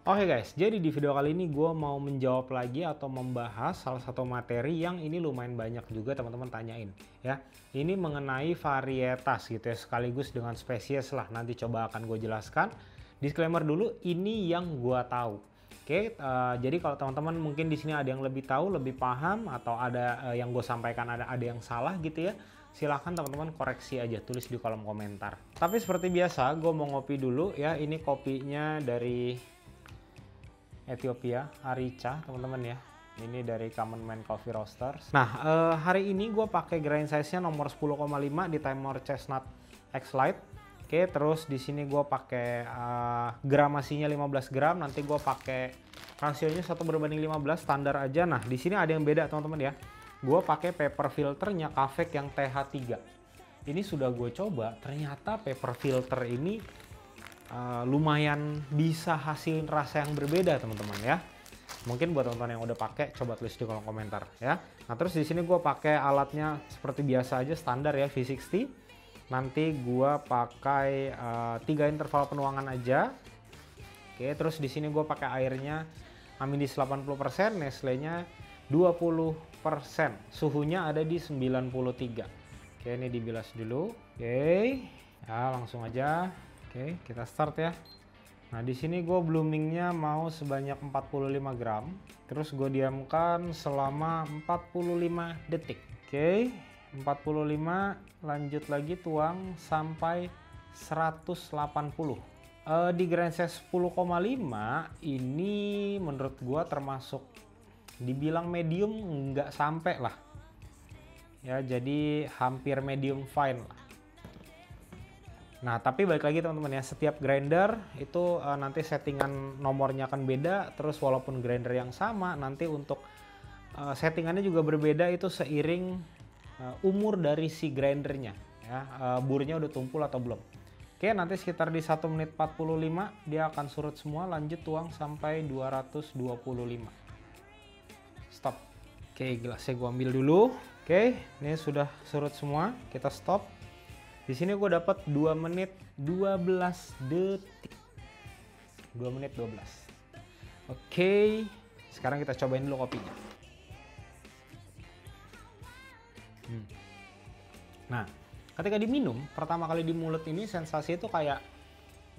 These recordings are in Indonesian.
Oke guys, jadi di video kali ini gue mau menjawab lagi atau membahas salah satu materi yang ini lumayan banyak juga teman-teman tanyain ya. Ini mengenai varietas gitu ya, sekaligus dengan spesies lah. Nanti coba akan gue jelaskan. Disclaimer dulu, ini yang gue tahu. Oke, jadi kalau teman-teman mungkin di sini ada yang lebih tahu, lebih paham, atau ada yang gue sampaikan ada yang salah gitu ya, silahkan teman-teman koreksi aja, tulis di kolom komentar. Tapi seperti biasa, gue mau ngopi dulu ya. Ini kopinya dari Ethiopia, Arica teman-teman ya. Ini dari Common Man Coffee Roasters. Nah, hari ini gue pakai grind size-nya nomor 10,5 di Timor Chestnut X Lite. Oke, terus di sini gue pakai gramasinya 15 gram. Nanti gue pakai rasionya 1:15 standar aja. Nah, di sini ada yang beda teman-teman ya. Gue pakai paper filternya Kavek yang TH3. Ini sudah gue coba, ternyata paper filter ini lumayan bisa hasilin rasa yang berbeda teman-teman ya. Mungkin buat teman-teman yang udah pakai, coba tulis di kolom komentar ya. Nah, terus di sini gue pakai alatnya seperti biasa aja, standar ya, V60. Nanti gue pakai 3 interval penuangan aja. Oke, terus di sini gue pakai airnya Amindis 80%, Nestle-nya 20%. Suhunya ada di 93. Oke, ini dibilas dulu. Oke, ya langsung aja. Oke, kita start ya. Nah, di sini gue bloomingnya mau sebanyak 45 gram. Terus gue diamkan selama 45 detik. Oke, 45, lanjut lagi tuang sampai 180. Di grind size 10,5 ini menurut gue termasuk dibilang medium, nggak sampai lah. Ya, jadi hampir medium fine lah. Nah, tapi balik lagi teman-teman ya, setiap grinder itu nanti settingan nomornya akan beda. Terus walaupun grinder yang sama, nanti untuk settingannya juga berbeda itu seiring umur dari si grindernya ya, burnya udah tumpul atau belum. Oke, nanti sekitar di 1 menit 45 dia akan surut semua. Lanjut tuang sampai 225. Stop. Oke, gelasnya gue ambil dulu. Oke, ini sudah surut semua, kita stop. Di sini gue dapat 2 menit 12 detik. 2 menit 12. Oke, sekarang kita cobain dulu kopinya. Nah, ketika diminum, pertama kali di mulut ini sensasi itu kayak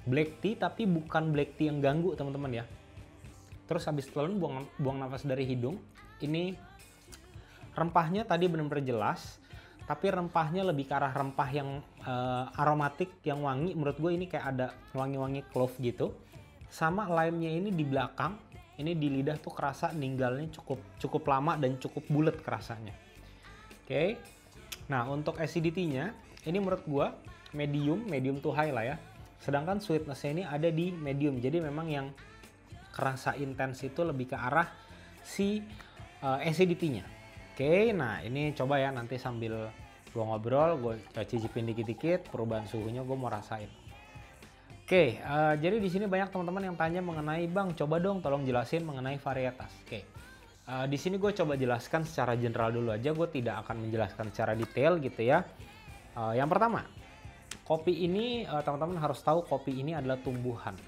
black tea, tapi bukan black tea yang ganggu teman-teman ya. Terus habis telan buang nafas dari hidung. Ini rempahnya tadi benar-benar jelas. Tapi rempahnya lebih ke arah rempah yang aromatik, yang wangi. Menurut gue ini kayak ada wangi-wangi clove gitu. Sama lime-nya ini di belakang, ini di lidah tuh kerasa ninggalnya cukup lama dan cukup bulat kerasanya. Oke. Nah, untuk acidity-nya ini menurut gue medium to high lah ya. Sedangkan sweetness-nya ini ada di medium. Jadi memang yang kerasa intens itu lebih ke arah si acidity-nya. Oke, nah ini coba ya, nanti sambil gue ngobrol, gue cicipin dikit-dikit perubahan suhunya, gue mau rasain. Oke, jadi di sini banyak teman-teman yang tanya mengenai, Bang, coba dong tolong jelasin mengenai varietas. Oke, di sini gue coba jelaskan secara general dulu aja, gue tidak akan menjelaskan secara detail gitu ya. Yang pertama, kopi ini teman-teman harus tahu kopi ini adalah tumbuhan.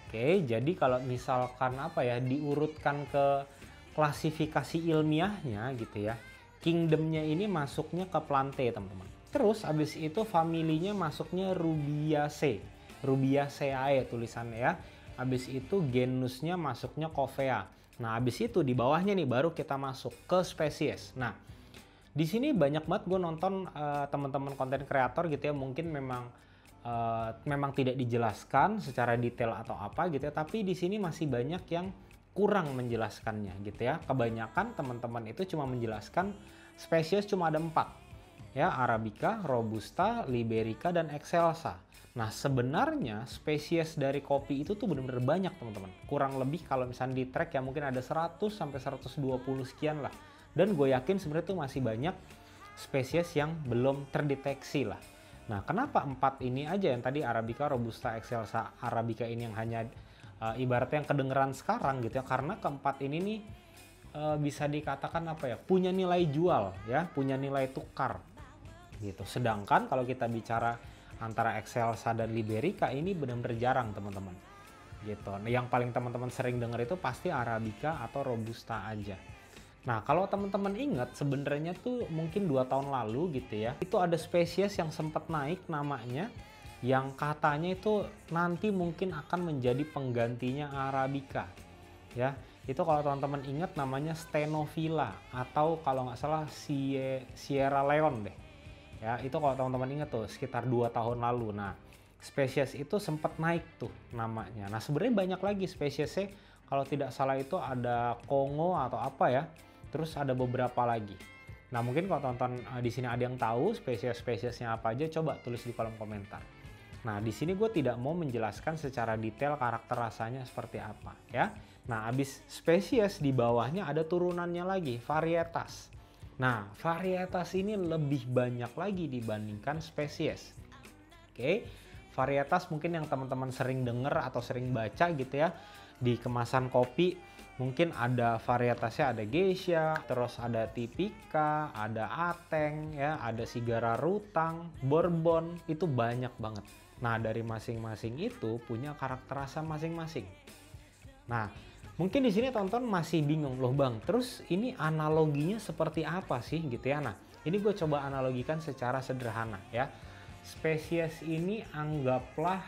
Oke, jadi kalau misalkan apa ya, diurutkan ke klasifikasi ilmiahnya gitu ya, kingdomnya ini masuknya ke Plantae teman-teman. Terus abis itu familinya masuknya Rubiaceae, Rubiaceae tulisannya ya. Abis itu genusnya masuknya Coffea. Nah, abis itu di bawahnya nih baru kita masuk ke spesies. Nah, di sini banyak banget gue nonton teman-teman konten kreator gitu ya, mungkin memang tidak dijelaskan secara detail atau apa gitu ya, tapi di sini masih banyak yang kurang menjelaskannya gitu ya. Kebanyakan teman-teman itu cuma menjelaskan spesies cuma ada 4 ya, Arabica, Robusta, Liberica, dan Excelsa. Nah, sebenarnya spesies dari kopi itu tuh benar-benar banyak teman-teman. Kurang lebih kalau misalnya di track ya mungkin ada 100 sampai 120 sekian lah. Dan gue yakin sebenarnya tuh masih banyak spesies yang belum terdeteksi lah. Nah, kenapa 4 ini aja yang tadi Arabica, Robusta, Excelsa, Arabica ini yang hanya ibaratnya yang kedengeran sekarang gitu ya, karena keempat ini nih bisa dikatakan apa ya, punya nilai jual ya, punya nilai tukar gitu. Sedangkan kalau kita bicara antara Excelsa dan Liberica ini benar-benar jarang teman-teman gitu. Nah, yang paling teman-teman sering dengar itu pasti Arabica atau Robusta aja. Nah, kalau teman-teman ingat sebenarnya tuh mungkin 2 tahun lalu gitu ya, itu ada spesies yang sempat naik namanya, yang katanya itu nanti mungkin akan menjadi penggantinya Arabica. Ya, itu kalau teman-teman ingat namanya Stenophila atau kalau nggak salah Sierra Leone deh. Ya, itu kalau teman-teman ingat tuh sekitar 2 tahun lalu. Nah, spesies itu sempat naik tuh namanya. Nah, sebenarnya banyak lagi spesiesnya. Kalau tidak salah itu ada Kongo atau apa ya. Terus ada beberapa lagi. Nah, mungkin kalau tonton di sini ada yang tahu spesies-spesiesnya apa aja, coba tulis di kolom komentar. Nah, di sini gue tidak mau menjelaskan secara detail karakter rasanya seperti apa ya. Nah, habis spesies di bawahnya ada turunannya lagi, varietas. Nah, varietas ini lebih banyak lagi dibandingkan spesies. Oke, varietas mungkin yang teman-teman sering dengar atau sering baca gitu ya di kemasan kopi, mungkin ada varietasnya, ada Geisha, terus ada Tipika, ada Ateng ya, ada Sigara Rutang, Bourbon, itu banyak banget. Nah, dari masing-masing itu punya karakter rasa masing-masing. Nah, mungkin di sini tonton masih bingung loh Bang, terus ini analoginya seperti apa sih gitu ya. Nah, ini gue coba analogikan secara sederhana ya. Spesies ini anggaplah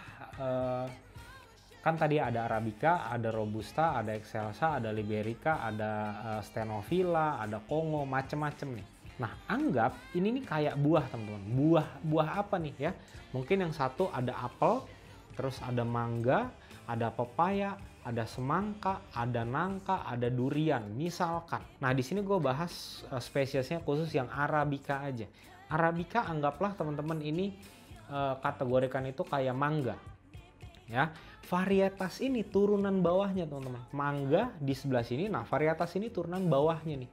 kan tadi ada Arabica, ada Robusta, ada Excelsa, ada Liberica, ada Stenophila, ada Kongo, macem-macem nih. Nah, anggap ini nih kayak buah teman-teman. Buah apa nih ya? Mungkin yang satu ada apel, terus ada mangga, ada pepaya, ada semangka, ada nangka, ada durian, misalkan. Nah, di sini gue bahas spesiesnya khusus yang Arabica aja. Arabica anggaplah teman-teman ini kategorikan itu kayak mangga. Ya, varietas ini turunan bawahnya teman-teman. Mangga di sebelah sini, nah varietas ini turunan bawahnya nih.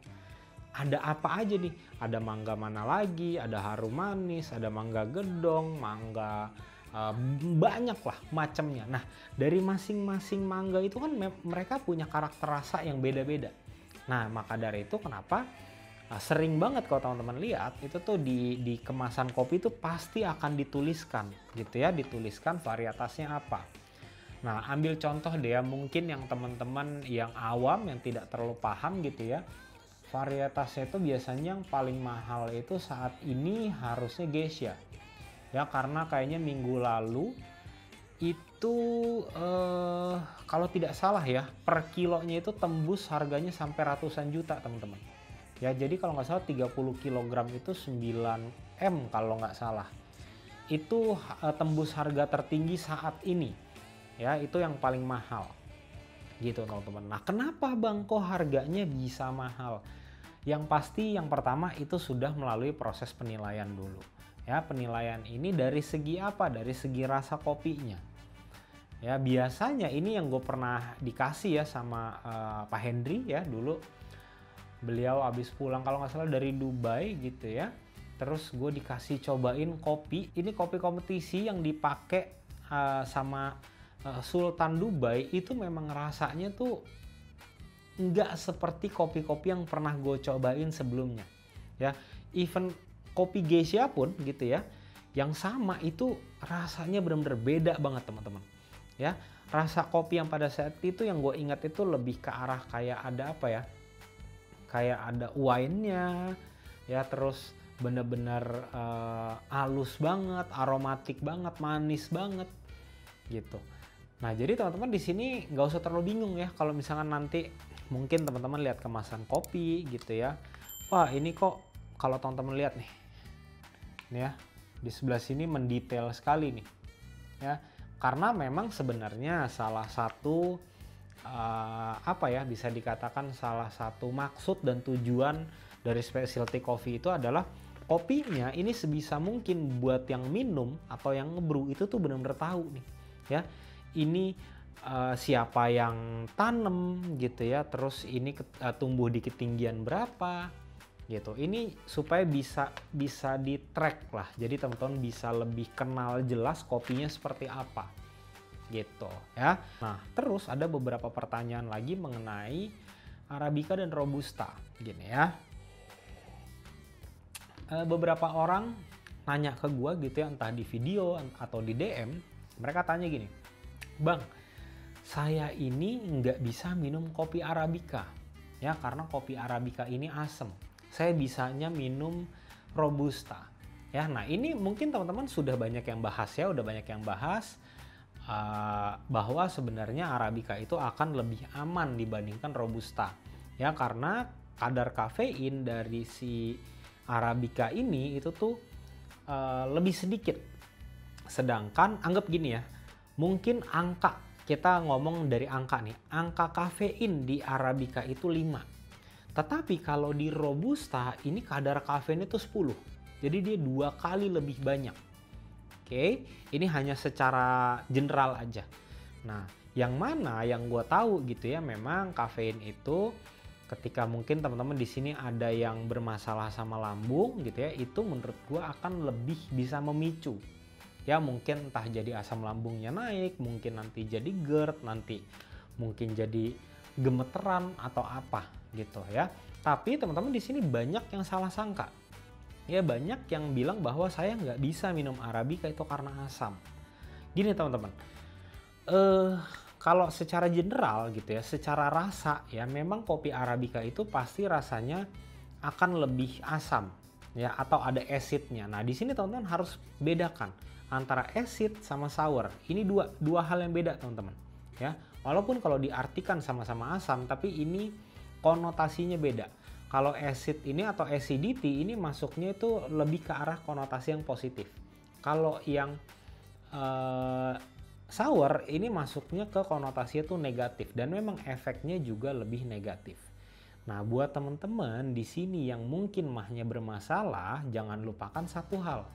Ada apa aja nih? Ada mangga mana lagi? Ada harum manis, ada mangga gedong, mangga banyak lah macamnya. Nah, dari masing-masing mangga itu kan mereka punya karakter rasa yang beda-beda. Nah, maka dari itu kenapa sering banget kalau teman-teman lihat itu tuh di kemasan kopi itu pasti akan dituliskan gitu ya, dituliskan varietasnya apa. Nah, ambil contoh deh ya, mungkin yang teman-teman yang awam yang tidak terlalu paham gitu ya, varietasnya itu biasanya yang paling mahal itu saat ini harusnya Geisha ya, karena kayaknya minggu lalu itu kalau tidak salah ya, per kilonya itu tembus harganya sampai ratusan juta teman-teman ya. Jadi kalau nggak salah 30 kg itu 9M kalau nggak salah, itu tembus harga tertinggi saat ini ya, itu yang paling mahal gitu teman-teman. Nah, kenapa Bang kok harganya bisa mahal? Yang pasti yang pertama itu sudah melalui proses penilaian dulu ya. Penilaian ini dari segi apa? Dari segi rasa kopinya ya. Biasanya ini yang gue pernah dikasih ya sama Pak Hendry ya dulu. Beliau habis pulang kalau nggak salah dari Dubai gitu ya, terus gue dikasih cobain kopi. Ini kopi kompetisi yang dipakai sama Sultan Dubai, itu memang rasanya tuh nggak seperti kopi-kopi yang pernah gue cobain sebelumnya ya. Even kopi Geisha pun gitu ya, yang sama itu rasanya benar-benar beda banget teman-teman ya. Rasa kopi yang pada saat itu yang gue ingat itu lebih ke arah kayak ada apa ya, kayak ada wine-nya ya, terus bener-bener halus banget, aromatik banget, manis banget gitu. Nah, jadi teman-teman di sini nggak usah terlalu bingung ya kalau misalkan nanti mungkin teman-teman lihat kemasan kopi gitu ya. Wah, ini kok kalau teman-teman lihat nih ya, di sebelah sini mendetail sekali nih ya. Karena memang sebenarnya salah satu apa ya, bisa dikatakan salah satu maksud dan tujuan dari specialty coffee itu adalah kopinya ini sebisa mungkin buat yang minum atau yang ngebrew itu tuh benar-benar tahu nih ya, ini siapa yang tanam gitu ya, terus ini tumbuh di ketinggian berapa gitu. Ini supaya bisa di track lah, jadi teman-teman bisa lebih kenal jelas kopinya seperti apa gitu ya. Nah, terus ada beberapa pertanyaan lagi mengenai Arabica dan Robusta gini ya. Beberapa orang nanya ke gua gitu ya, entah di video atau di DM, mereka tanya gini, Bang, saya ini nggak bisa minum kopi Arabica ya, karena kopi Arabica ini asam. Saya bisanya minum Robusta ya. Nah ini mungkin teman-teman sudah banyak yang bahas ya, udah banyak yang bahas bahwa sebenarnya Arabica itu akan lebih aman dibandingkan Robusta ya, karena kadar kafein dari si Arabica ini itu tuh lebih sedikit. Sedangkan anggap gini ya, mungkin angka, kita ngomong dari angka nih, angka kafein di Arabica itu 5. Tetapi kalau di Robusta ini kadar kafein itu 10. Jadi dia 2 kali lebih banyak. Oke, ini hanya secara general aja. Nah, yang mana yang gue tahu gitu ya, memang kafein itu ketika mungkin teman-teman di sini ada yang bermasalah sama lambung gitu ya, itu menurut gue akan lebih bisa memicu. Ya mungkin entah jadi asam lambungnya naik, mungkin nanti jadi GERD, nanti mungkin jadi gemeteran atau apa gitu ya. Tapi teman-teman di sini banyak yang salah sangka. Ya banyak yang bilang bahwa saya nggak bisa minum Arabica itu karena asam. Gini teman-teman, kalau secara general gitu ya, secara rasa ya memang kopi Arabica itu pasti rasanya akan lebih asam ya, atau ada acidnya. Nah di sini teman-teman harus bedakan antara acid sama sour. Ini dua hal yang beda teman-teman ya. Walaupun kalau diartikan sama-sama asam, tapi ini konotasinya beda. Kalau acid ini atau acidity ini masuknya itu lebih ke arah konotasi yang positif. Kalau yang sour ini masuknya ke konotasi itu negatif, dan memang efeknya juga lebih negatif. Nah, buat teman-teman di sini yang mungkin mahnya bermasalah, jangan lupakan satu hal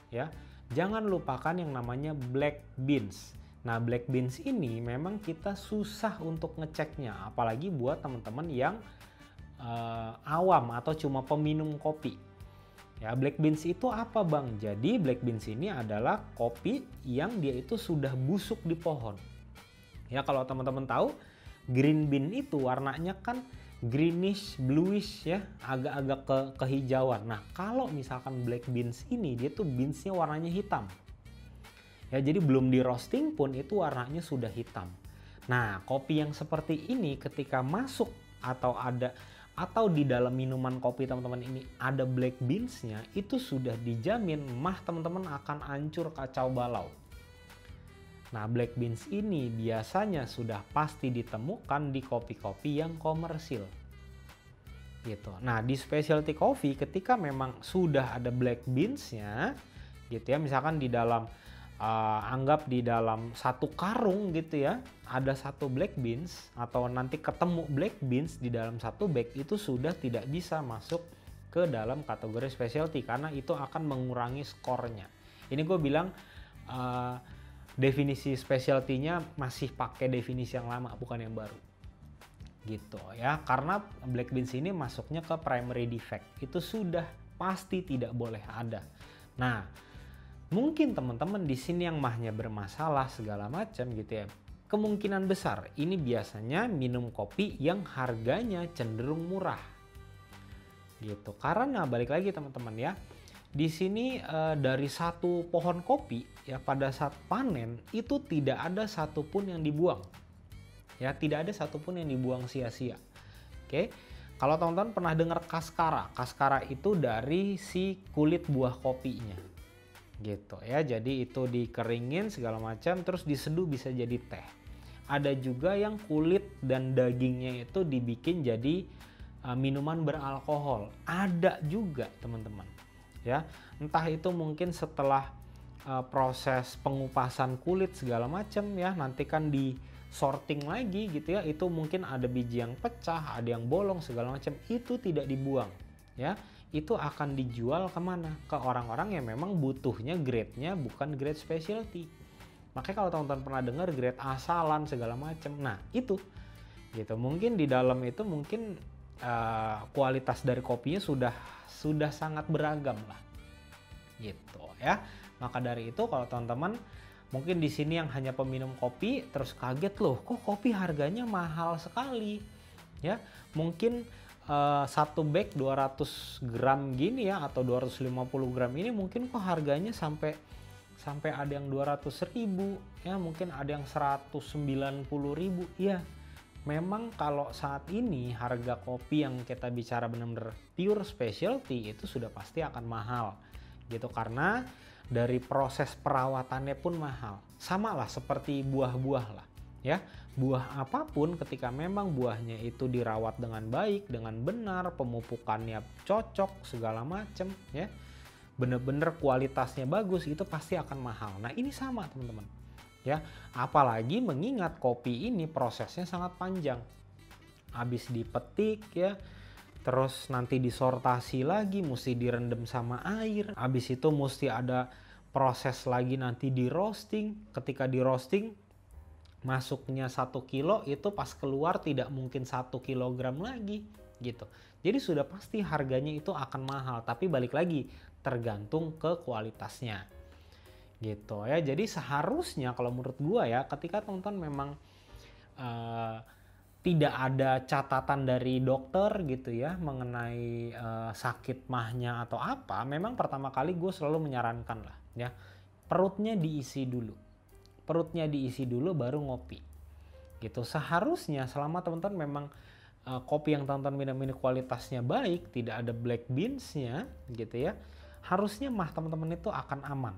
ya. Jangan lupakan yang namanya black beans. Nah, black beans ini memang kita susah untuk ngeceknya, apalagi buat teman-teman yang awam atau cuma peminum kopi. Ya, black beans itu apa bang? Jadi black beans ini adalah kopi yang dia itu sudah busuk di pohon. Ya kalau teman-teman tahu, green bean itu warnanya kan greenish, bluish ya, agak-agak kehijauan. Nah kalau misalkan black beans ini, dia tuh beansnya warnanya hitam. Ya jadi belum di roasting pun itu warnanya sudah hitam. Nah kopi yang seperti ini ketika masuk atau di dalam minuman kopi teman-teman ini ada black beansnya, itu sudah dijamin mah teman-teman akan hancur kacau balau. Nah black beans ini biasanya sudah pasti ditemukan di kopi-kopi yang komersil gitu. Nah di specialty coffee ketika memang sudah ada black beansnya gitu ya, misalkan di dalam anggap di dalam satu karung gitu ya, ada satu black beans atau nanti ketemu black beans di dalam satu bag, itu sudah tidak bisa masuk ke dalam kategori specialty karena itu akan mengurangi skornya. Ini gue bilang definisi specialty-nya masih pakai definisi yang lama, bukan yang baru gitu ya, karena black beans ini masuknya ke primary defect, itu sudah pasti tidak boleh ada. Nah mungkin teman-teman di sini yang mahnya bermasalah segala macam gitu ya, kemungkinan besar ini biasanya minum kopi yang harganya cenderung murah gitu. Karena balik lagi teman-teman ya, di sini dari satu pohon kopi ya pada saat panen itu tidak ada satupun yang dibuang ya, tidak ada satupun yang dibuang sia-sia. Oke, kalau teman-teman pernah dengar kaskara itu dari si kulit buah kopinya gitu ya, jadi itu dikeringin segala macam terus diseduh bisa jadi teh. Ada juga yang kulit dan dagingnya itu dibikin jadi minuman beralkohol, ada juga teman-teman ya, entah itu mungkin setelah proses pengupasan kulit segala macam ya, nanti kan di sorting lagi gitu ya, itu mungkin ada biji yang pecah, ada yang bolong segala macam, itu tidak dibuang ya, itu akan dijual kemana? Ke orang-orang yang memang butuhnya grade-nya bukan grade specialty. Makanya kalau teman-teman pernah dengar grade asalan segala macam, nah itu gitu, mungkin di dalam itu mungkin kualitas dari kopinya sudah sangat beragam lah gitu ya. Maka dari itu kalau teman-teman mungkin di sini yang hanya peminum kopi terus kaget, loh kok kopi harganya mahal sekali ya, mungkin satu bag 200 gram gini ya atau 250 gram ini mungkin kok harganya sampai sampai ada yang 200.000, ya mungkin ada yang 190.000. Ya, memang kalau saat ini harga kopi yang kita bicara benar-benar pure specialty itu sudah pasti akan mahal gitu, karena dari proses perawatannya pun mahal. Sama lah seperti buah-buah lah ya. Buah apapun ketika memang buahnya itu dirawat dengan baik, dengan benar, pemupukannya cocok, segala macem ya, bener-bener kualitasnya bagus, itu pasti akan mahal. Nah ini sama teman-teman ya, apalagi mengingat kopi ini prosesnya sangat panjang. Habis dipetik ya, terus nanti disortasi lagi, mesti direndam sama air, habis itu mesti ada proses lagi nanti di roasting. Ketika di roasting masuknya 1 kilo, itu pas keluar tidak mungkin 1 kilogram lagi gitu. Jadi sudah pasti harganya itu akan mahal, tapi balik lagi tergantung ke kualitasnya gitu ya. Jadi seharusnya kalau menurut gua ya, ketika teman-teman memang tidak ada catatan dari dokter gitu ya mengenai sakit mahnya atau apa, memang pertama kali gue selalu menyarankan lah ya, perutnya diisi dulu baru ngopi gitu. Seharusnya selama teman-teman memang kopi yang teman-teman minum ini kualitasnya baik, tidak ada black beans-nya gitu ya, harusnya mah teman-teman itu akan aman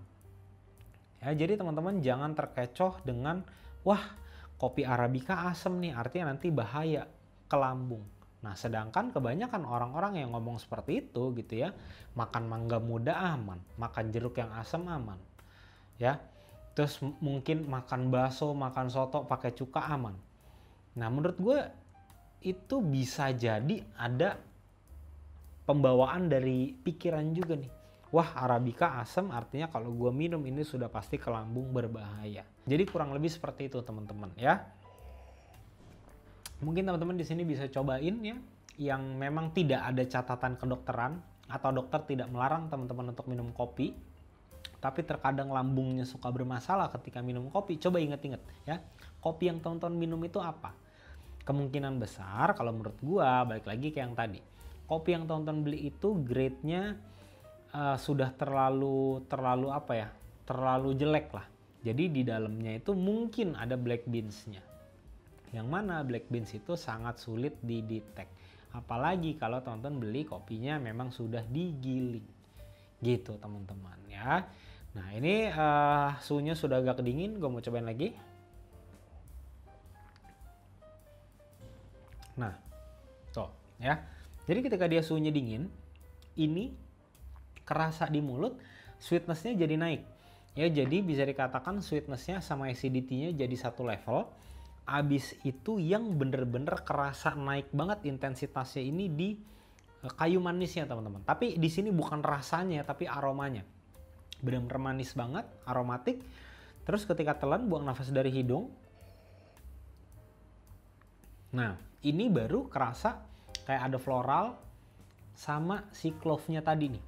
ya. Jadi teman-teman jangan terkecoh dengan wah kopi Arabica asam nih, artinya nanti bahaya ke lambung. Nah sedangkan kebanyakan orang-orang yang ngomong seperti itu gitu ya, makan mangga muda aman, makan jeruk yang asam aman ya, terus mungkin makan bakso, makan soto pakai cuka aman. Nah menurut gue itu bisa jadi ada pembawaan dari pikiran juga nih. Wah Arabica asam, artinya kalau gue minum ini sudah pasti ke lambung, berbahaya. Jadi kurang lebih seperti itu teman-teman ya. Mungkin teman-teman di sini bisa cobain ya, yang memang tidak ada catatan kedokteran atau dokter tidak melarang teman-teman untuk minum kopi, tapi terkadang lambungnya suka bermasalah ketika minum kopi. Coba inget-inget ya, kopi yang teman-teman minum itu apa? Kemungkinan besar kalau menurut gua, balik lagi ke yang tadi, kopi yang teman-teman beli itu grade-nya sudah terlalu apa ya, terlalu jelek lah. Jadi di dalamnya itu mungkin ada black beans-nya, yang mana black beans itu sangat sulit didetek, apalagi kalau teman-teman beli kopinya memang sudah digiling gitu teman-teman ya. Nah ini suhunya sudah agak dingin, gue mau cobain lagi. Nah tuh ya, jadi ketika dia suhunya dingin, ini kerasa di mulut, sweetness-nya jadi naik ya. Jadi bisa dikatakan sweetness-nya sama acidity-nya jadi satu level. Abis itu yang bener-bener kerasa naik banget intensitasnya ini di kayu manisnya teman-teman. Tapi di sini bukan rasanya tapi aromanya. Bener-bener manis banget, aromatik. Terus ketika telan, buang nafas dari hidung. Nah, ini baru kerasa kayak ada floral sama si clove-nya tadi nih.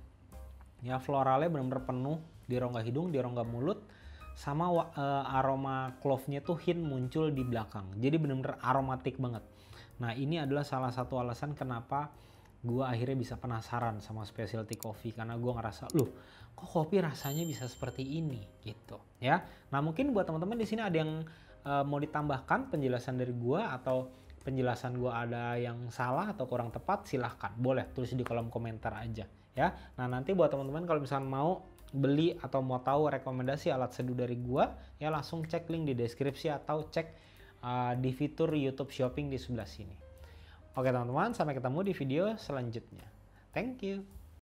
Ya, floralnya benar-benar penuh di rongga hidung, di rongga mulut, sama aroma clove-nya tuh hint muncul di belakang. Jadi benar-benar aromatik banget. Nah, ini adalah salah satu alasan kenapa gue akhirnya bisa penasaran sama specialty coffee, karena gue ngerasa, loh, kok kopi rasanya bisa seperti ini gitu ya. Nah, mungkin buat teman-teman di sini ada yang mau ditambahkan penjelasan dari gue, atau penjelasan gue ada yang salah atau kurang tepat, silahkan boleh tulis di kolom komentar aja ya. Nah nanti buat teman-teman kalau misalnya mau beli atau mau tahu rekomendasi alat seduh dari gua ya, langsung cek link di deskripsi atau cek di fitur YouTube Shopping di sebelah sini. Oke teman-teman, sampai ketemu di video selanjutnya. Thank you.